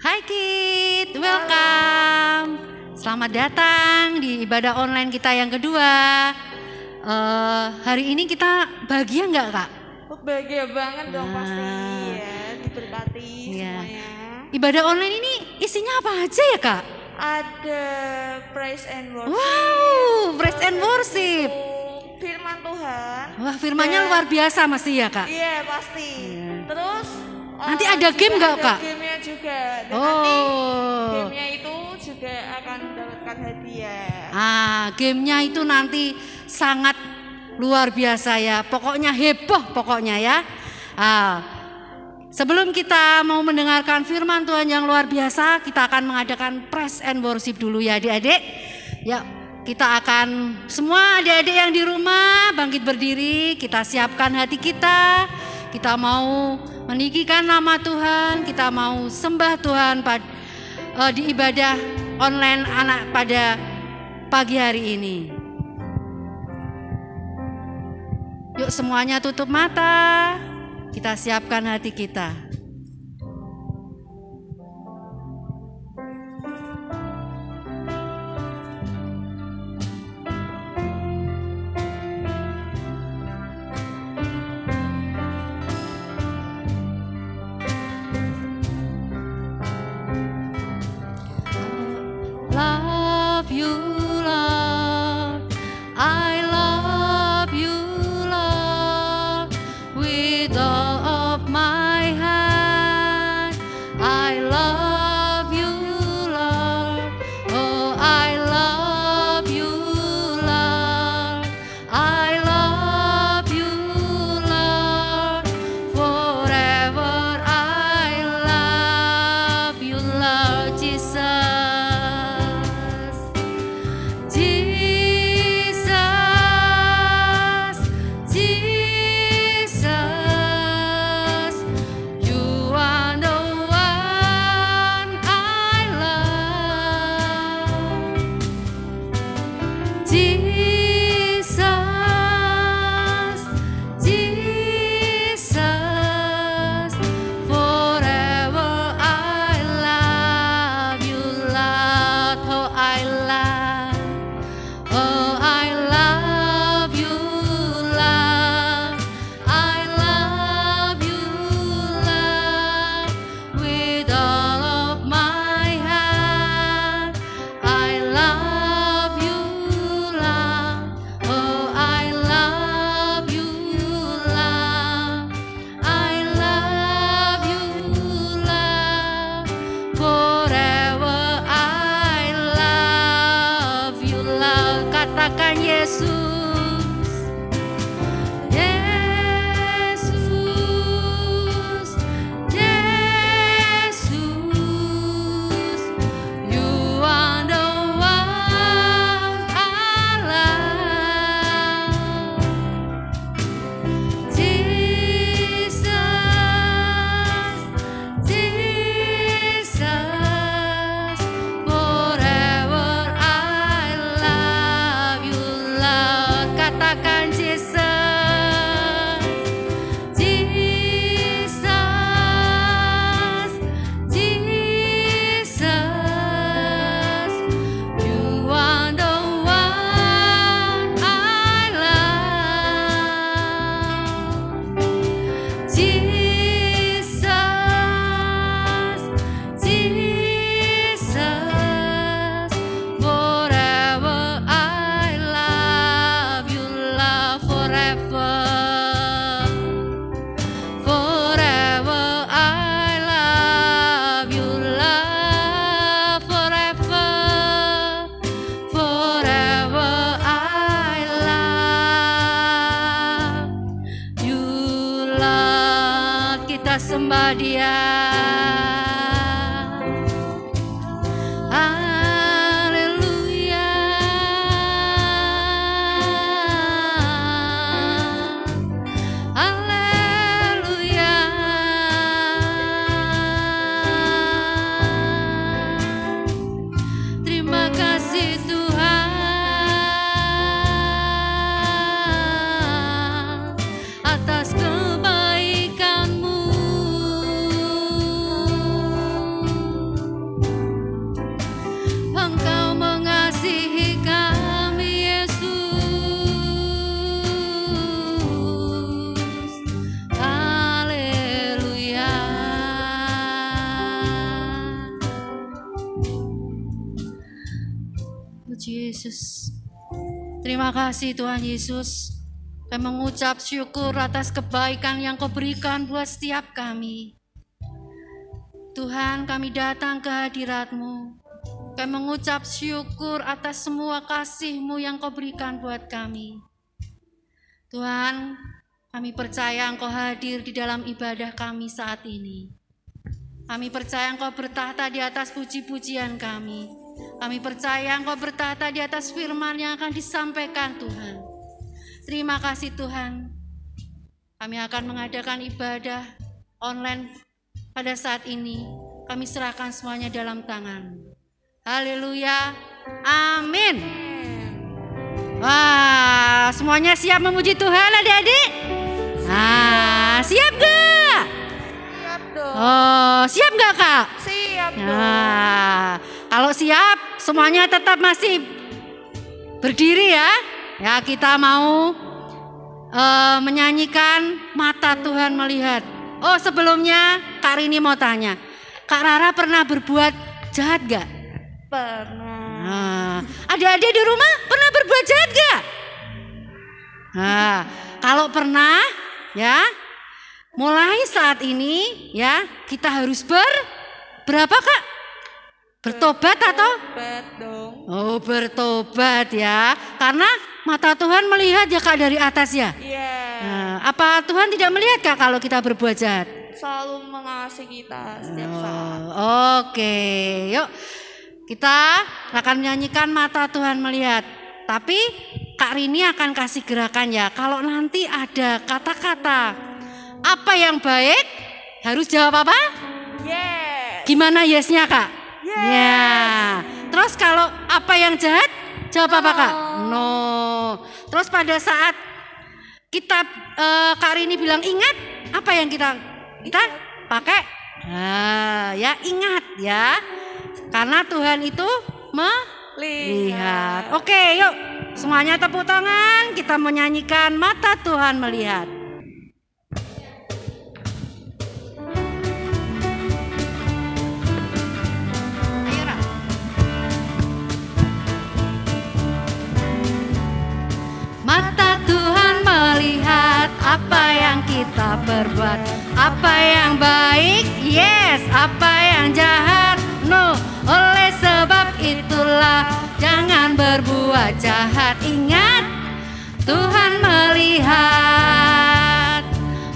Hai Kit, welcome. Selamat datang di ibadah online kita yang kedua. Hari ini kita bahagia nggak Kak? Bahagia banget dong pasti ya, diberkati semuanya. Ibadah online ini isinya apa aja ya Kak? Ada praise and worship. Wow, praise and worship. Firman Tuhan. Wah, firmannya luar biasa mesti ya Kak? Iya pasti. Terus nanti ada game nggak Kak? Ada gamenya juga. Dan nanti gamenya itu juga akan mendapatkan hadiah. Gamenya itu nanti sangat luar biasa ya. Pokoknya heboh pokoknya ya. Sebelum kita mau mendengarkan firman Tuhan yang luar biasa, kita akan mengadakan praise and worship dulu ya adik-adik. Ya, kita akan semua adik-adik yang di rumah bangkit berdiri, kita siapkan hati kita. Kita mau meninggikan nama Tuhan, kita mau sembah Tuhan di ibadah online anak pada pagi hari ini. Yuk semuanya tutup mata, kita siapkan hati kita. Love you, Lord. I love you, Lord, with all of my heart. I love you, Lord. Oh, I love you, Lord. I love you, Lord. Forever I love you, Lord Jesus. Katakan Yesus, Yesus, Yesus, you are the one I love. Jesus, Jesus, forever I love you, Lord. Katakan Jesus, Jesus, Jesus, you are the one I love. Jesus, Jesus, forever I love you, love forever. Forever I love you, love forever. Forever I love you, Lord. Kita sembah Dia. Haleluya. Haleluya. Terima kasih Tuhan atas kebaikan-Mu. puji Yesus. Terima kasih Tuhan Yesus. Kami mengucap syukur atas kebaikan yang Kau berikan buat setiap kami. Tuhan, kami datang ke hadirat-Mu. Kami mengucap syukur atas semua kasih-Mu yang Kau berikan buat kami. Tuhan, kami percaya Engkau hadir di dalam ibadah kami saat ini. Kami percaya Engkau bertahta di atas puji-pujian kami. Kami percaya Engkau bertahta di atas firman yang akan disampaikan Tuhan. Terima kasih Tuhan. Kami akan mengadakan ibadah online pada saat ini. Kami serahkan semuanya dalam tangan. Haleluya. Amin. Wah, semuanya siap memuji Tuhan adik-adik? Siap gak? Siap dong. Oh, siap gak Kak? Siap dong. Nah, kalau siap semuanya tetap masih berdiri ya. Ya, kita mau menyanyikan Mata Tuhan Melihat. Oh, sebelumnya Kak Rini mau tanya, Kak Rara pernah berbuat jahat gak? Pernah. Adik-adik di rumah pernah berbuat jahat gak? Nah, kalau pernah ya, mulai saat ini ya kita harus berapa Kak? Bertobat atau? Bertobat dong. Oh, bertobat ya. Karena mata Tuhan melihat ya Kak dari atas ya. Iya. Nah, apa Tuhan tidak melihat Kak kalau kita berbuat jahat? Selalu mengasihi kita setiap saat. Oke, yuk kita akan menyanyikan Mata Tuhan Melihat. Tapi Kak Rini akan kasih gerakan ya. Kalau nanti ada kata-kata apa yang baik harus jawab apa? Yes. Gimana yesnya Kak? Yes. Ya. Terus kalau apa yang jahat jawab apa Kak? No. Terus pada saat kita Kak Rini bilang ingat, apa yang kita pakai? Ya ingat ya. Karena Tuhan itu melihat. Oke, yuk semuanya tepuk tangan. Kita menyanyikan Mata Tuhan Melihat. Mata Tuhan melihat apa yang kita perbuat, apa yang baik, yes, apa yang jahat, no. Oleh sebab itulah jangan berbuat jahat. Ingat, Tuhan melihat.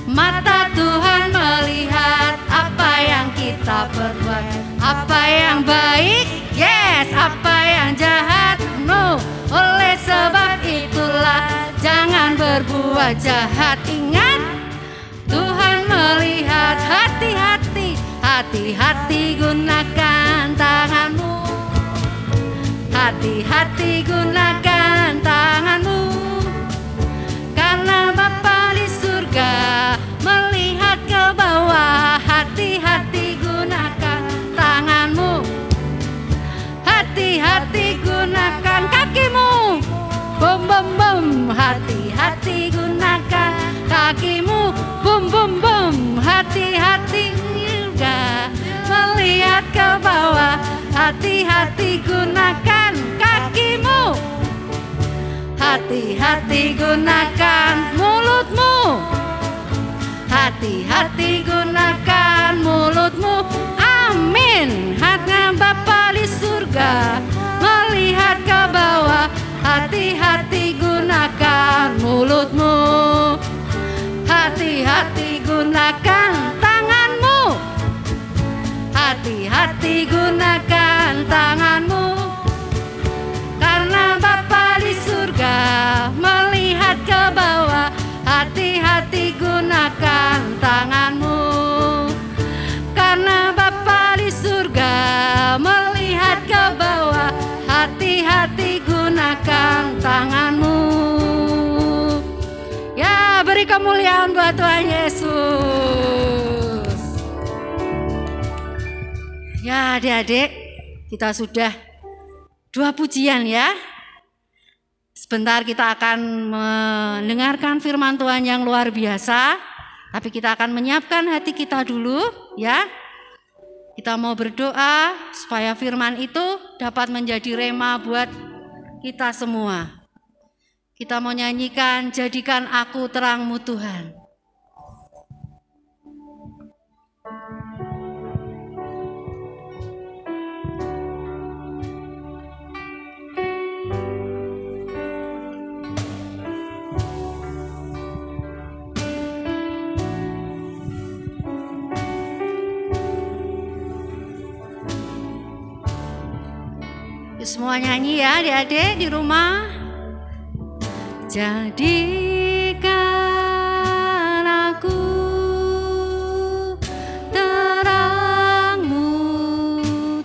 Mata Tuhan melihat apa yang kita perbuat, apa yang baik, yes, apa yang jahat, no. Oleh sebab itulah jangan berbuat jahat. Ingat, Tuhan melihat. Hati-hati, hati-hati gunakan tanganmu. Hati-hati gunakan tanganmu. Karena Bapa di surga melihat ke bawah. Hati-hati gunakan tanganmu. Hati-hati gunakan kakimu. Bum bum bum. Hati-hati gunakan kakimu. Bum bum bum. Hati-hati juga melihat ke bawah. Hati-hati gunakan kakimu. Hati-hati gunakan mulutmu. Hati-hati gunakan mulutmu. Amin. Karena Bapa di surga melihat ke bawah. Hati-hati gunakan mulutmu. Hati-hati gunakan tanganmu. Hati-hati gunakan tanganmu. Karena Bapa di surga melihat ke bawah. Hati-hati gunakan tanganmu. Karena Bapa di surga melihat ke bawah. Hati-hati gunakan tanganmu. Ya, beri kemuliaan buat Tuhan Yesus. Ya, adik-adik, kita sudah 2 pujian ya. Sebentar kita akan mendengarkan firman Tuhan yang luar biasa. Tapi kita akan menyiapkan hati kita dulu ya. Kita mau berdoa supaya firman itu dapat menjadi rema buat kita semua. Kita mau nyanyikan Jadikan Aku Terang-Mu Tuhan. Semua nyanyi ya adik-adik di rumah. Jadikan aku terang-Mu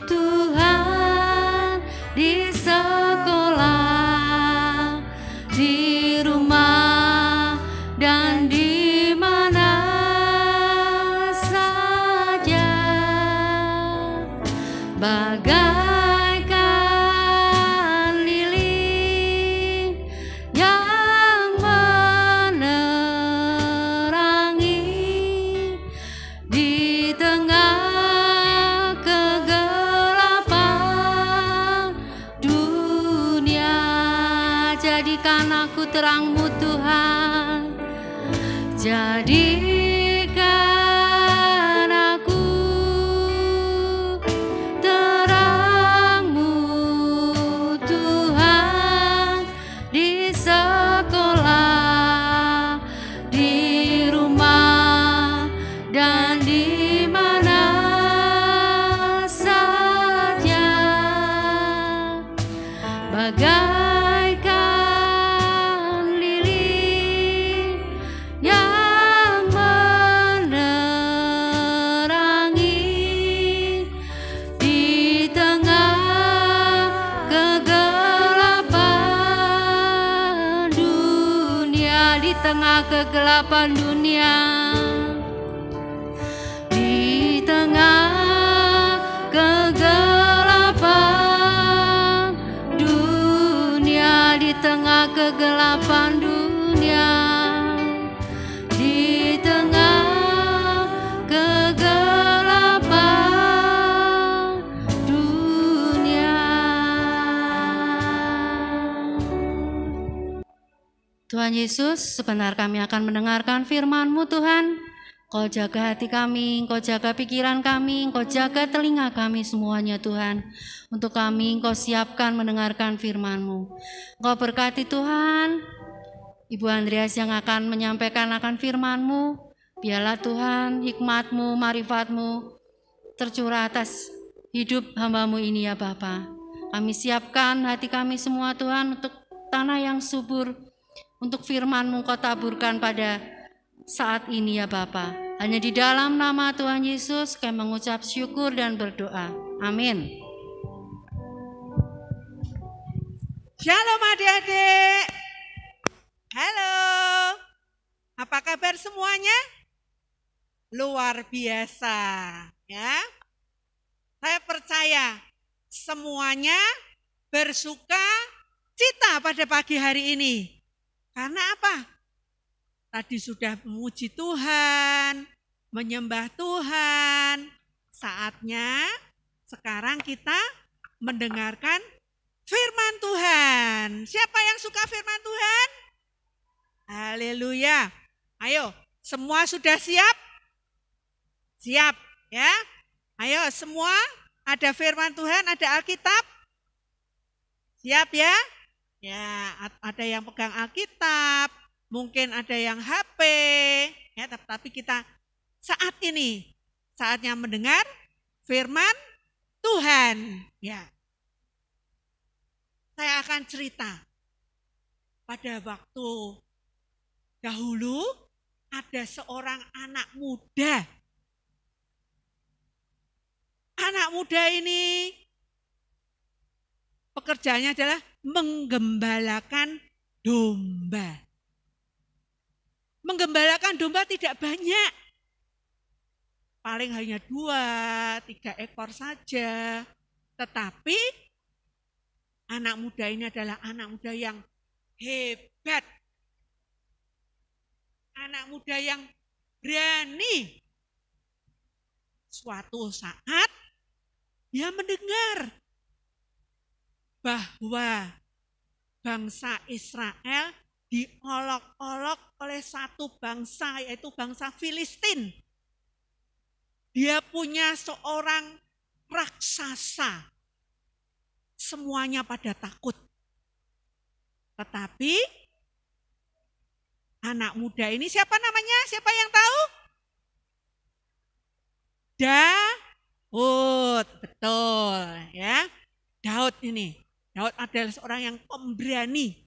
Tuhan, di sekolah, di rumah, dan di mana saja. Terang-Mu Tuhan, jadikan aku terang-Mu Tuhan, di sekolah, di rumah, dan di mana saja. Tengah kegelapan dunia, di tengah kegelapan dunia, di tengah kegelapan dunia, di tengah kegelapan dunia. Tuhan Yesus, sebentar kami akan mendengarkan firman-Mu Tuhan. Kau jaga hati kami, Engkau jaga pikiran kami, Engkau jaga telinga kami semuanya Tuhan. Untuk kami Engkau siapkan mendengarkan firman-Mu. Engkau berkati Tuhan, Ibu Andreas yang akan menyampaikan akan firman-Mu. Biarlah Tuhan hikmat-Mu, marifat-Mu tercurah atas hidup hamba-Mu ini ya Bapa. Kami siapkan hati kami semua Tuhan untuk tanah yang subur, untuk firman-Mu Kau taburkan pada saat ini ya Bapa. Hanya di dalam nama Tuhan Yesus kami mengucap syukur dan berdoa. Amin. Shalom adik-adik. Halo. Apa kabar semuanya? Luar biasa ya. Saya percaya semuanya bersuka cita pada pagi hari ini. Karena apa? Tadi sudah memuji Tuhan, menyembah Tuhan. Saatnya sekarang kita mendengarkan firman Tuhan. Siapa yang suka firman Tuhan? Haleluya. Ayo, semua sudah siap? Siap ya. Ayo semua, ada firman Tuhan, ada Alkitab. Siap ya? Ya, ada yang pegang Alkitab, mungkin ada yang HP, ya, tapi kita saat ini saatnya mendengar firman Tuhan. Ya, saya akan cerita pada waktu dahulu ada seorang anak muda. Anak muda ini pekerjaannya adalah menggembalakan domba. Menggembalakan domba tidak banyak. Paling hanya 2-3 ekor saja. Tetapi anak muda ini adalah anak muda yang hebat. Anak muda yang berani. Suatu saat dia mendengar bahwa bangsa Israel diolok-olok oleh satu bangsa, yaitu bangsa Filistin. Dia punya seorang raksasa. Semuanya pada takut. Tetapi anak muda ini siapa namanya? Siapa yang tahu? Daud, betul ya. Daud ini. Daud adalah seorang yang pemberani.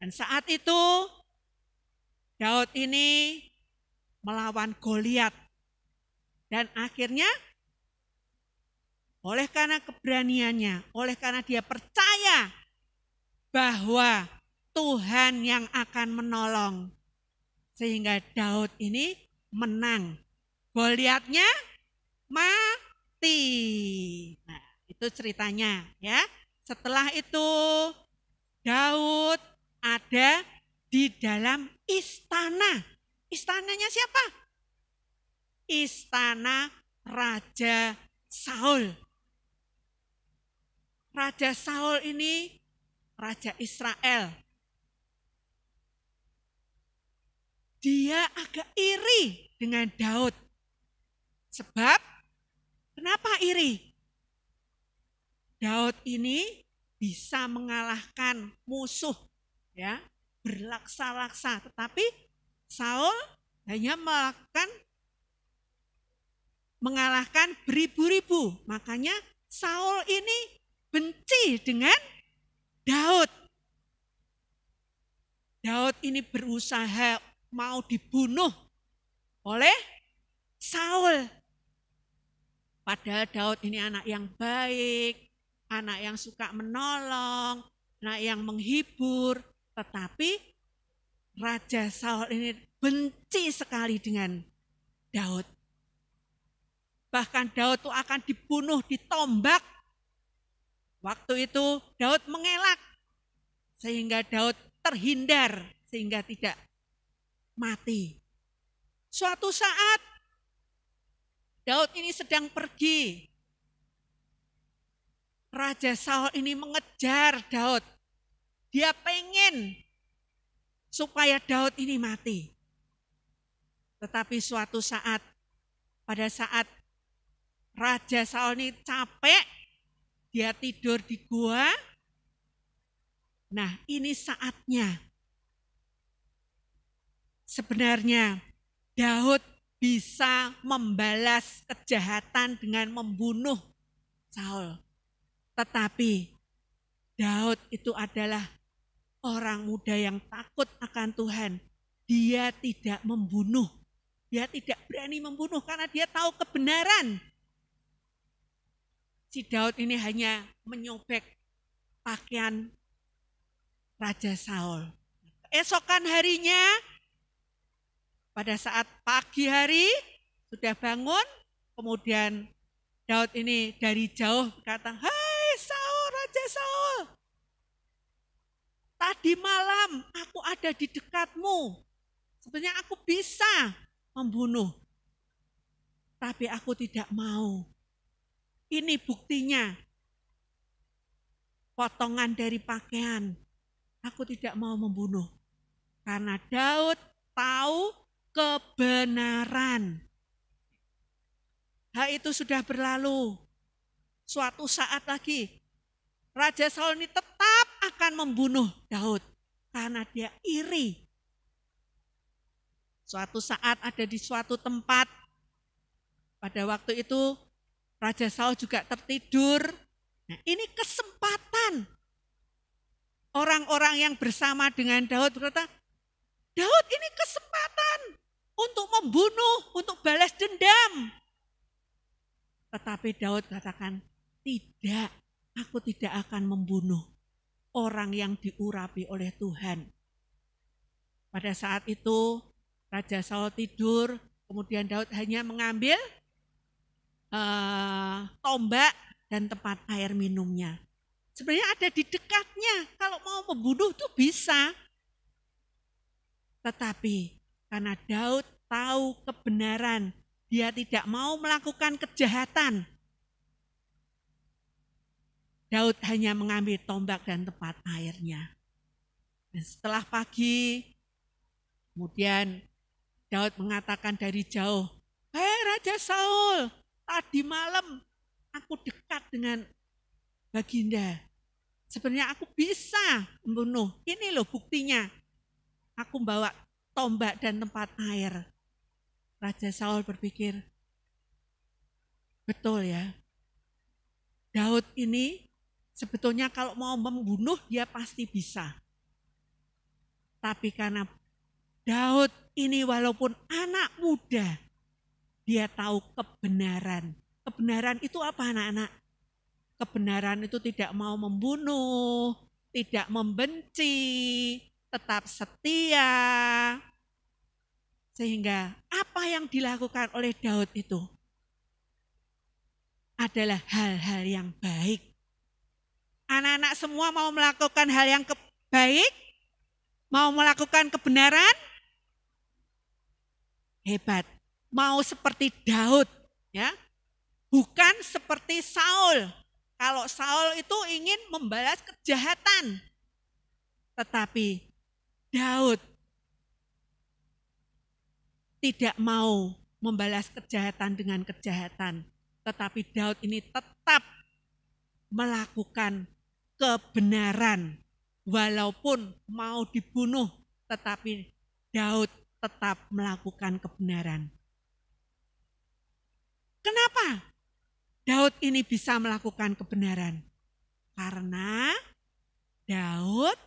Dan saat itu Daud ini melawan Goliat. Dan akhirnya oleh karena keberaniannya, oleh karena dia percaya bahwa Tuhan yang akan menolong, sehingga Daud ini menang. Goliatnya mati. Nah, itu ceritanya ya. Setelah itu Daud ada di dalam istana. Istananya siapa? Istana Raja Saul. Raja Saul ini raja Israel. Dia agak iri dengan Daud. Sebab, kenapa iri? Daud ini bisa mengalahkan musuh, ya, berlaksa-laksa. Tetapi Saul hanya mengalahkan beribu-ribu. Makanya Saul ini benci dengan Daud. Daud ini berusaha mau dibunuh oleh Saul. Padahal Daud ini anak yang baik, anak yang suka menolong, anak yang menghibur. Tetapi Raja Saul ini benci sekali dengan Daud. Bahkan Daud itu akan dibunuh, ditombak. Waktu itu Daud mengelak, sehingga Daud terhindar, sehingga tidak mati. Suatu saat Daud ini sedang pergi. Raja Saul ini mengejar Daud. Dia pengen supaya Daud ini mati. Tetapi suatu saat, pada saat Raja Saul ini capek, dia tidur di gua. Nah, ini saatnya. Sebenarnya Daud bisa membalas kejahatan dengan membunuh Saul. Tetapi Daud itu adalah orang muda yang takut akan Tuhan. Dia tidak membunuh. Dia tidak berani membunuh karena dia tahu kebenaran. Si Daud ini hanya menyobek pakaian Raja Saul. Keesokan harinya, pada saat pagi hari sudah bangun, kemudian Daud ini dari jauh berkata, "Hai Saul, Raja Saul, tadi malam aku ada di dekatmu. Sebenarnya aku bisa membunuh, tapi aku tidak mau. Ini buktinya, potongan dari pakaian. Aku tidak mau membunuh." Karena Daud tahu kebenaran. Hal itu sudah berlalu. Suatu saat lagi, Raja Saul ini tetap akan membunuh Daud karena dia iri. Suatu saat ada di suatu tempat, pada waktu itu Raja Saul juga tertidur. Nah, ini kesempatan. Orang-orang yang bersama dengan Daud berkata, "Daud, ini kesempatan untuk membunuh, untuk balas dendam." Tetapi Daud katakan, "Tidak, aku tidak akan membunuh orang yang diurapi oleh Tuhan." Pada saat itu Raja Saul tidur, kemudian Daud hanya mengambil tombak dan tempat air minumnya. Sebenarnya ada di dekatnya, kalau mau membunuh itu bisa. Tetapi karena Daud tahu kebenaran, dia tidak mau melakukan kejahatan. Daud hanya mengambil tombak dan tempat airnya. Dan setelah pagi, kemudian Daud mengatakan dari jauh, "Hei Raja Saul, tadi malam aku dekat dengan Baginda. Sebenarnya aku bisa membunuh. Ini loh buktinya. Aku bawa tombak dan tempat air." Raja Saul berpikir, betul ya. Daud ini sebetulnya kalau mau membunuh dia pasti bisa. Tapi karena Daud ini walaupun anak muda, dia tahu kebenaran. Kebenaran itu apa anak-anak? Kebenaran itu tidak mau membunuh, tidak membenci, tetap setia. Sehingga apa yang dilakukan oleh Daud itu adalah hal-hal yang baik. Anak-anak semua mau melakukan hal yang baik, mau melakukan kebenaran, hebat. Mau seperti Daud, ya, bukan seperti Saul. Kalau Saul itu ingin membalas kejahatan, tetapi Daud tidak mau membalas kejahatan dengan kejahatan, tetapi Daud ini tetap melakukan kebenaran, walaupun mau dibunuh, tetapi Daud tetap melakukan kebenaran. Kenapa Daud ini bisa melakukan kebenaran? Karena Daud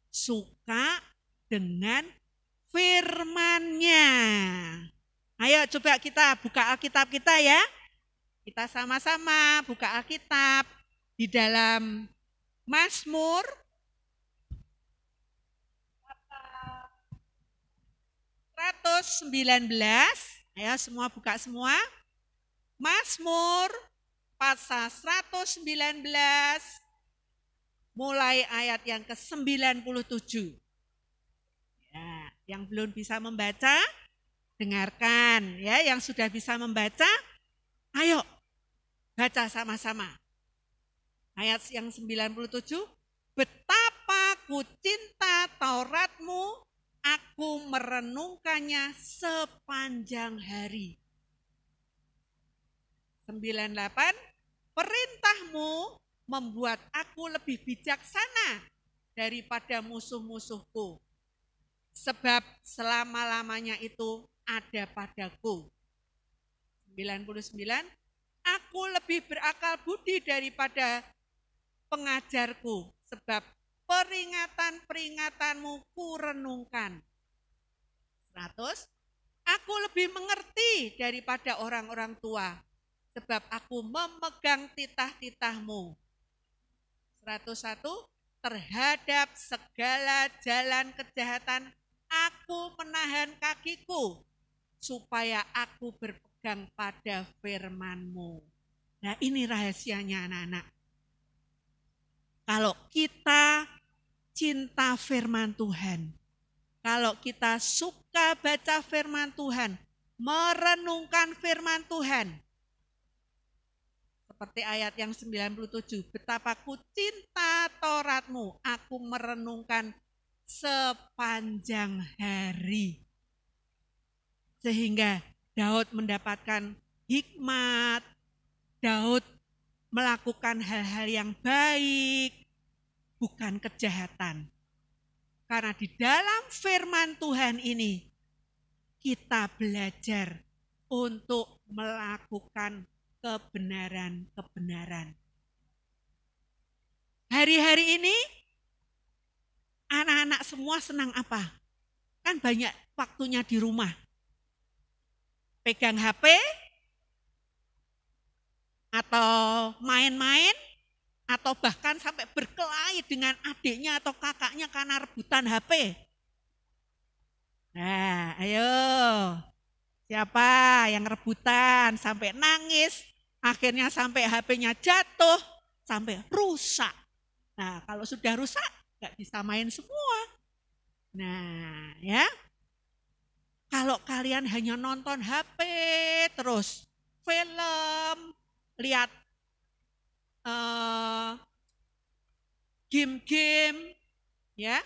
suka dengan firman-Nya. Ayo coba kita buka Alkitab kita ya. Kita sama-sama buka Alkitab di dalam Mazmur 119. Ayo semua buka semua. Mazmur pasal 119 mulai ayat yang ke-97. Ya, yang belum bisa membaca, dengarkan ya. Yang sudah bisa membaca, ayo baca sama-sama. Ayat yang 97, betapa ku cinta Tauratmu, aku merenungkannya sepanjang hari. 98, perintahmu membuat aku lebih bijaksana daripada musuh-musuhku. Sebab selama-lamanya itu ada padaku. 99, aku lebih berakal budi daripada pengajarku, sebab peringatan-peringatanmu ku renungkan. 100, aku lebih mengerti daripada orang-orang tua, sebab aku memegang titah-titahmu. 101, terhadap segala jalan kejahatan aku menahan kakiku, supaya aku berpegang pada firman-Mu. Nah ini rahasianya anak-anak. Kalau kita cinta firman Tuhan, kalau kita suka baca firman Tuhan, merenungkan firman Tuhan, seperti ayat yang 97, betapa ku cinta Tauratmu, aku merenungkan sepanjang hari. Sehingga Daud mendapatkan hikmat, Daud melakukan hal-hal yang baik, bukan kejahatan. Karena di dalam firman Tuhan ini, kita belajar untuk melakukan kebenaran-kebenaran. Hari-hari ini, anak-anak semua senang apa? Kan banyak waktunya di rumah. Pegang HP, atau main-main, atau bahkan sampai berkelahi dengan adiknya atau kakaknya karena rebutan HP. Nah, ayo. Siapa yang rebutan sampai nangis, akhirnya sampai HP-nya jatuh, sampai rusak. Nah, kalau sudah rusak, nggak bisa main semua. Nah, ya. Kalau kalian hanya nonton HP terus, film, lihat game-game, ya,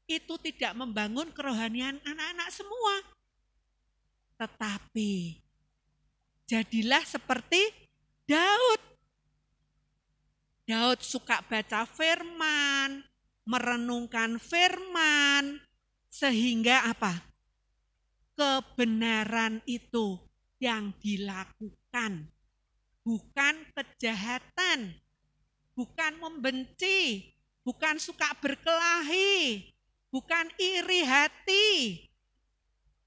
itu tidak membangun kerohanian anak-anak semua. Tetapi jadilah seperti Daud. Daud suka baca firman, merenungkan firman, sehingga apa? Kebenaran itu yang dilakukan, bukan kejahatan, bukan membenci, bukan suka berkelahi, bukan iri hati.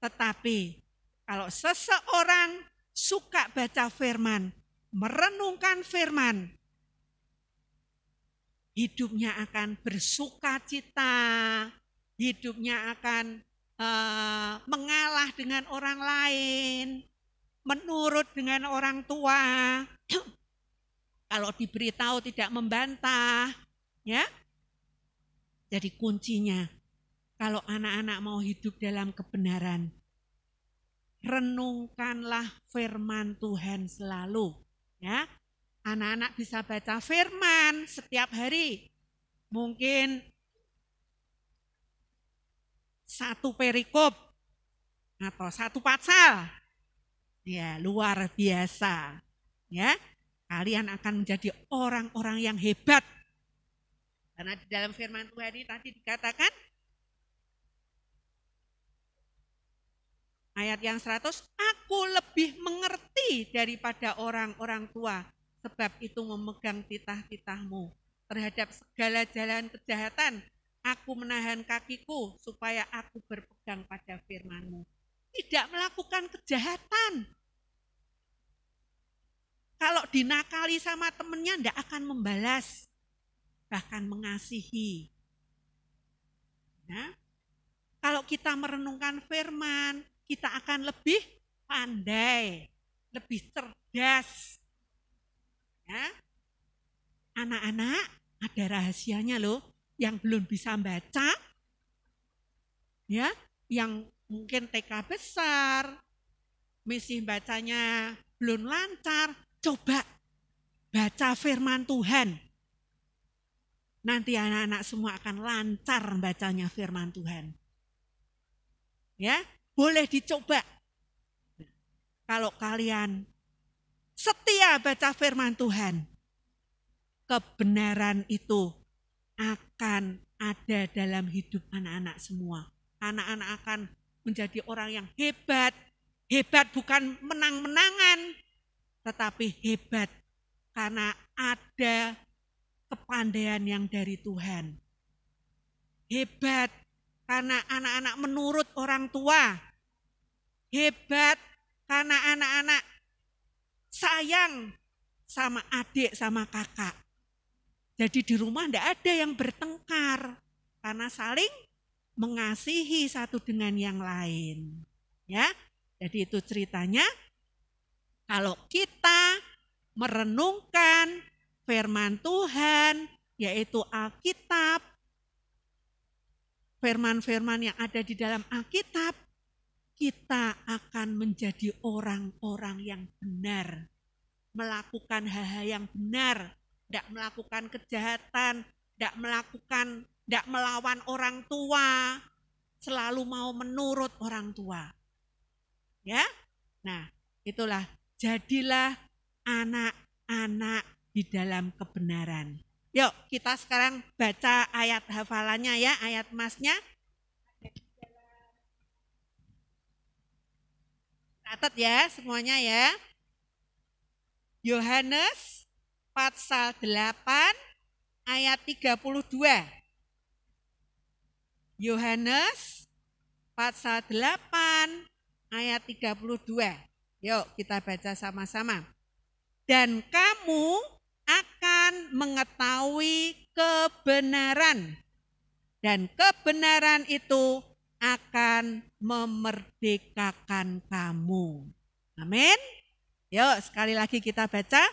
Tetapi kalau seseorang suka baca firman, merenungkan firman, hidupnya akan bersukacita, hidupnya akan mengalah dengan orang lain, menurut dengan orang tua. Kalau diberitahu tidak membantah, ya. Jadi kuncinya, kalau anak-anak mau hidup dalam kebenaran, renungkanlah firman Tuhan selalu, ya. Anak-anak bisa baca firman setiap hari. Mungkin satu perikop atau satu pasal. Ya, luar biasa. Ya, kalian akan menjadi orang-orang yang hebat. Karena di dalam firman Tuhan ini tadi dikatakan ayat yang 100, aku lebih mengerti daripada orang-orang tua. Sebab itu memegang titah-titahmu. Terhadap segala jalan kejahatan, aku menahan kakiku supaya aku berpegang pada firman-Mu. Tidak melakukan kejahatan. Kalau dinakali sama temannya, tidak akan membalas. Bahkan mengasihi. Nah, kalau kita merenungkan firman, kita akan lebih pandai, lebih cerdas. Ya, anak-anak ada rahasianya loh, yang belum bisa baca, ya, yang mungkin TK besar, misi bacanya belum lancar, coba baca firman Tuhan. Nanti anak-anak semua akan lancar bacanya firman Tuhan. Ya, boleh dicoba. Kalau kalian setia baca firman Tuhan, kebenaran itu akan ada dalam hidup anak-anak semua. Anak-anak akan menjadi orang yang hebat. Hebat bukan menang-menangan, tetapi hebat karena ada kepandaian yang dari Tuhan. Hebat karena anak-anak menurut orang tua. Hebat karena anak-anak sayang sama adik, sama kakak. Jadi di rumah tidak ada yang bertengkar karena saling mengasihi satu dengan yang lain. Ya, jadi itu ceritanya. Kalau kita merenungkan firman Tuhan, yaitu Alkitab, firman-firman yang ada di dalam Alkitab, kita akan menjadi orang-orang yang benar, melakukan hal-hal yang benar, tidak melakukan kejahatan, tidak melawan orang tua, selalu mau menurut orang tua. Ya, nah itulah, jadilah anak-anak di dalam kebenaran. Yuk kita sekarang baca ayat hafalannya ya, ayat emasnya. Catat ya semuanya ya. Yohanes pasal 8 ayat 32. Yohanes pasal 8 ayat 32. Yuk kita baca sama-sama. Dan kamu akan mengetahui kebenaran. Dan kebenaran itu akan memerdekakan kamu. Amin. Yuk sekali lagi kita baca.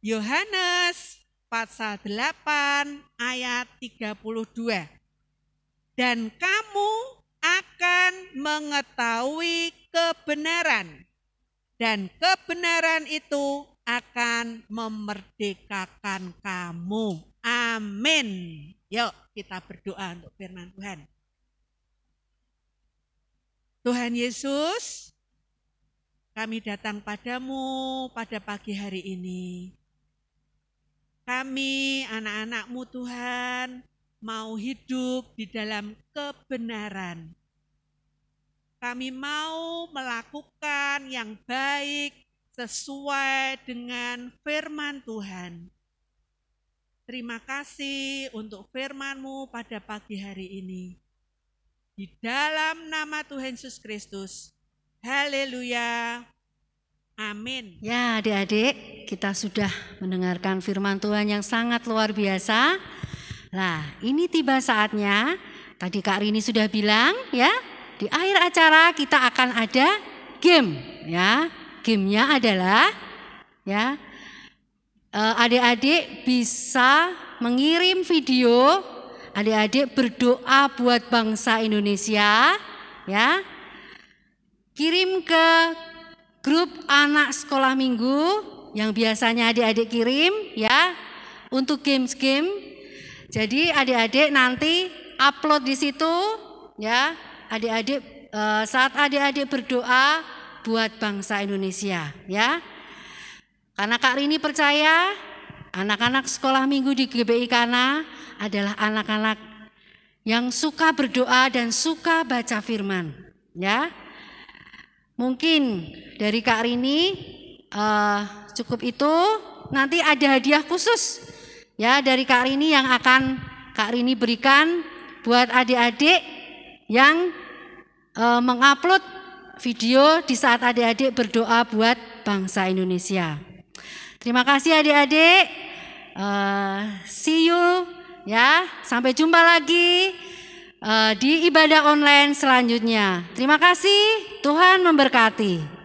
Yohanes pasal 8 ayat 32. Dan kamu akan mengetahui kebenaran. Dan kebenaran itu akan memerdekakan kamu. Amin. Yuk kita berdoa untuk firman Tuhan. Tuhan Yesus, kami datang padamu pada pagi hari ini. Kami anak-anak-Mu Tuhan mau hidup di dalam kebenaran. Kami mau melakukan yang baik sesuai dengan firman Tuhan. Terima kasih untuk firman-Mu pada pagi hari ini. Di dalam nama Tuhan Yesus Kristus. Haleluya. Amin. Ya adik-adik, kita sudah mendengarkan firman Tuhan yang sangat luar biasa. Nah, ini tiba saatnya, tadi Kak Rini sudah bilang ya, di akhir acara kita akan ada game ya. Gamenya adalah ya, adik-adik bisa mengirim video. Adik-adik berdoa buat bangsa Indonesia ya. Kirim ke grup anak sekolah minggu yang biasanya adik-adik kirim ya untuk games-game. Jadi adik-adik nanti upload di situ ya. Adik-adik saat adik-adik berdoa buat bangsa Indonesia ya. Karena Kak Rini percaya anak-anak sekolah minggu di GBI Kana adalah anak-anak yang suka berdoa dan suka baca firman ya. Mungkin dari Kak Rini cukup itu. Nanti ada hadiah khusus ya dari Kak Rini yang akan Kak Rini berikan buat adik-adik yang mengupload video di saat adik-adik berdoa buat bangsa Indonesia. Terima kasih adik-adik. See you ya. Sampai jumpa lagi di ibadah online selanjutnya. Terima kasih. Tuhan memberkati.